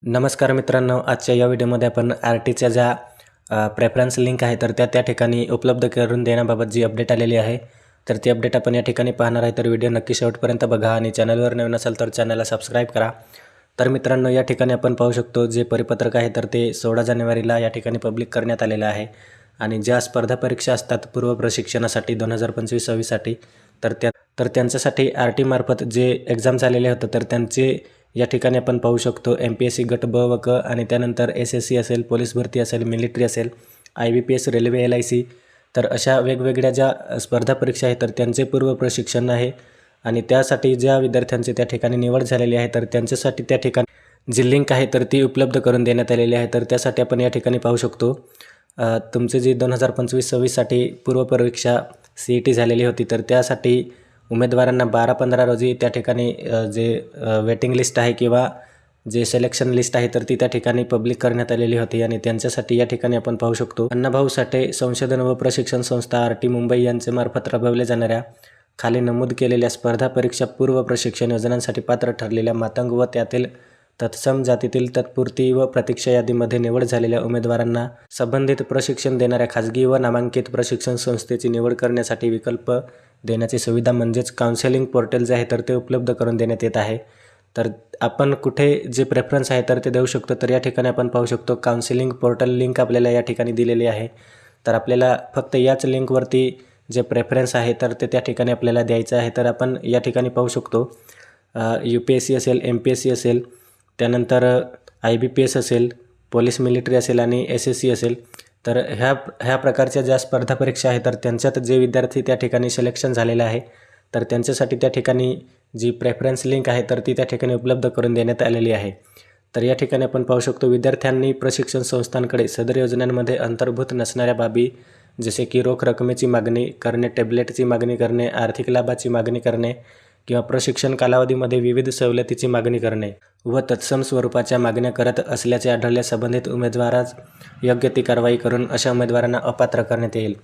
नमस्कार मित्रांनो, आजच्या या व्हिडिओमध्ये आपण आर-टीच्या ज्या प्रेफरन्स लिंक आहे तर त्या ठिकाणी उपलब्ध करून देण्याबाबत जी अपडेट आलेली आहे तर ती अपडेट आपण या ठिकाणी पाहणार आहे. तर व्हिडिओ नक्की शेवटपर्यंत बघा आणि चॅनलवर नवीन असाल तर चॅनलला सबस्क्राईब करा. तर मित्रांनो, या ठिकाणी आपण पाहू शकतो जे परिपत्रक आहे तर ते 16 जानेवारीला या ठिकाणी पब्लिक करण्यात आलेलं आहे. आणि ज्या स्पर्धा परीक्षा असतात पूर्व प्रशिक्षणासाठी 2025-26 साठी तर त्यांच्यासाठी आर-टी मार्फत जे एक्झाम झालेले होतं तर त्यांचे या ठिकाणी आपण पाहू शकतो MPSC गट ब व क आणि त्यानंतर SSC असेल, पोलीस भरती असेल, मिलिटरी असेल, IBPS, रेल्वे, LIC तर अशा वेगवेगळ्या ज्या स्पर्धा परीक्षा आहेत तर त्यांचे पूर्व प्रशिक्षण आहे. आणि त्यासाठी ज्या विद्यार्थ्यांची त्या ठिकाणी निवड झालेली आहे तर त्यांच्यासाठी त्या ठिकाणी जी लिंक आहे तर ती उपलब्ध करून देण्यात आलेली आहे. तर त्यासाठी आपण या ठिकाणी पाहू शकतो तुमचे जी 2025-26 साठी पूर्व परीक्षा CET झालेली होती तर त्यासाठी उमेदवारांना 12-15 रोजी त्या ठिकाणी जे वेटिंग लिस्ट आहे किंवा जे सिलेक्शन लिस्ट आहे तर ती त्या ठिकाणी पब्लिक करण्यात आलेली होती. आणि त्यांच्यासाठी या ठिकाणी आपण पाहू शकतो अण्णाभाऊ साठे संशोधन व प्रशिक्षण संस्था आर-टी मुंबई यांचे मार्फत राबवल्या जाणाऱ्या खाली नमूद केलेल्या स्पर्धा परीक्षा पूर्व प्रशिक्षण योजनांसाठी पात्र ठरलेल्या मातंग व त्यातील तत्सम जातीतील तत्पूर्ती व प्रतीक्षा यादीमध्ये निवड झालेल्या उमेदवारांना संबंधित प्रशिक्षण देणाऱ्या खाजगी व नामांकित प्रशिक्षण संस्थेची निवड करण्यासाठी विकल्प देण्याची सुविधा म्हणजेच काउन्सेलिंग पोर्टल जे आहे तर ते उपलब्ध करून देण्यात येत आहे. तर आपण कुठे जे प्रेफरन्स आहे तर ते देऊ शकतो. तर या ठिकाणी आपण पाहू शकतो काउन्सेलिंग पोर्टल लिंक आपल्याला या ठिकाणी दिलेली आहे. तर आपल्याला फक्त याच लिंकवरती जे प्रेफरन्स आहे तर ते त्या ठिकाणी आपल्याला द्यायचं आहे. तर आपण या ठिकाणी पाहू शकतो UPSC असेल, MPSC असेल, त्यानंतर IBPS असेल, पोलीस मिलिटरी असेल आणि SSC असेल. तर ह्या प्रकारच्या ज्या स्पर्धा परीक्षा आहेत तर त्यांच्यात जे विद्यार्थी त्या ठिकाणी सिलेक्शन झालेलं आहे तर त्यांच्यासाठी त्या ठिकाणी जी प्रेफरन्स लिंक आहे तर ती त्या ठिकाणी उपलब्ध करून देण्यात आलेली आहे. तर या ठिकाणी आपण पाहू शकतो विद्यार्थ्यांनी प्रशिक्षण संस्थांकडे सदर योजनांमध्ये अंतर्भूत नसणाऱ्या बाबी जसे की रोख रकमेची मागणी करणे, टॅबलेटची मागणी करणे, आर्थिक लाभाची मागणी करणे किंवा प्रशिक्षण कालावधीमध्ये विविध सवलतीची मागणी करणे व तत्सम स्वरूपाच्या मागण्या करत असल्याचे आढळल्यास संबंधित उमेदवारास योग्य ती कारवाई करून अशा उमेदवारांना अपात्र करण्यात येईल.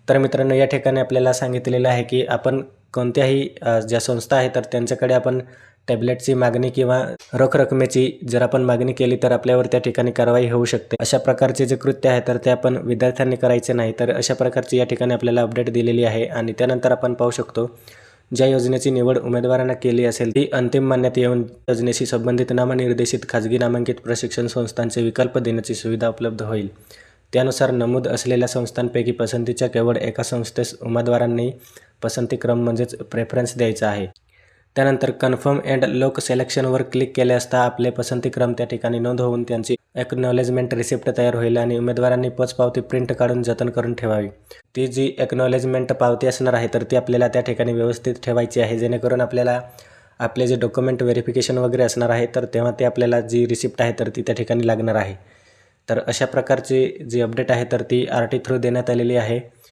तर मित्रांनो, या ठिकाणी आपल्याला सांगितलेलं आहे की आपण कोणत्याही ज्या संस्था आहेत तर त्यांच्याकडे आपण टॅबलेटची मागणी किंवा रोख रकमेची जर आपण मागणी केली तर आपल्यावर त्या ठिकाणी कारवाई होऊ शकते. अशा प्रकारचे जे कृत्य आहे तर ते आपण विद्यार्थ्यांनी करायचे नाही. तर अशा प्रकारची या ठिकाणी आपल्याला अपडेट दिलेली आहे. आणि त्यानंतर आपण पाहू शकतो ज्या योजनेची निवड उमेदवारांना केली असेल ती अंतिम मान्यता येऊन योजनेशी संबंधित नामनिर्देशित खाजगी नामांकित प्रशिक्षण संस्थांचे विकल्प देण्याची सुविधा उपलब्ध होईल. त्यानुसार नमूद असलेल्या संस्थांपैकी पसंतीच्या केवळ एका संस्थेस उमेदवारांनी पसंतीक्रम म्हणजेच प्रेफरन्स द्यायचा आहे. त्यानंतर कन्फर्म अँड लोक सिलेक्शनवर क्लिक केले असता आपले पसंतीक्रम त्या ठिकाणी नोंद होऊन त्यांची एक्नॉलेजमेंट रिसिप्ट तयार होईल आणि उमेदवारांनी पोचपावती प्रिंट काढून जतन करून ठेवावी. ती जी एक्नॉलेजमेंट पावती असणार आहे तर ती आपल्याला त्या ठिकाणी व्यवस्थित ठेवायची आहे, जेणेकरून आपल्याला आपले जे डॉक्युमेंट व्हेरिफिकेशन वगैरे असणार आहे तर तेव्हा ते आपल्याला जी रिसिप्ट आहे तर ती त्या ठिकाणी लागणार आहे. तर अशा प्रकारची जी अपडेट आहे तर ती आर-टी थ्रू देण्यात आलेली आहे.